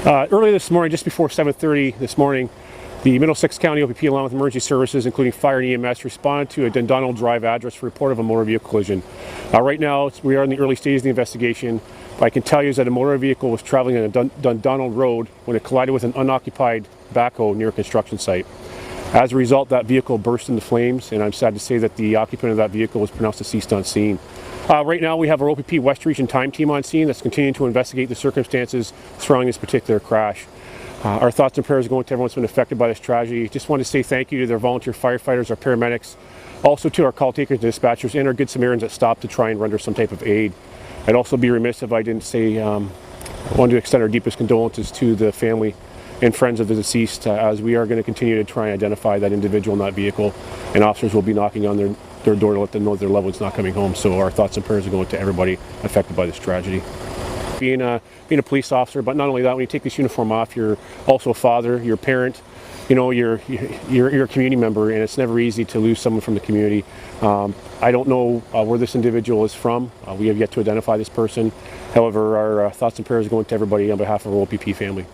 Early this morning, just before 7:30 this morning, the Middlesex County OPP, along with emergency services, including fire and EMS, responded to a Dundonald Drive address for report of a motor vehicle collision. Right now, we are in the early stages of the investigation. What I can tell you is that a motor vehicle was traveling on a Dundonald Road when it collided with an unoccupied backhoe near a construction site. As a result, that vehicle burst into flames, and I'm sad to say that the occupant of that vehicle was pronounced deceased on scene. Right now, we have our OPP West Region time team on scene that's continuing to investigate the circumstances surrounding this particular crash. Our thoughts and prayers are going to everyone that's been affected by this tragedy. Just want to say thank you to their volunteer firefighters, our paramedics, also to our call takers, dispatchers, and our good Samaritans that stopped to try and render some type of aid. I'd also be remiss if I didn't say, I want to extend our deepest condolences to the family and friends of the deceased, as we are going to continue to try and identify that individual in that vehicle, and officers will be knocking on their door to let them know their loved one's not coming home. So our thoughts and prayers are going to everybody affected by this tragedy. Being a police officer, but not only that, when you take this uniform off, you're also a father, you're a parent, you know, you're a community member, and it's never easy to lose someone from the community. I don't know where this individual is from. We have yet to identify this person. However, our thoughts and prayers are going to everybody on behalf of our OPP family.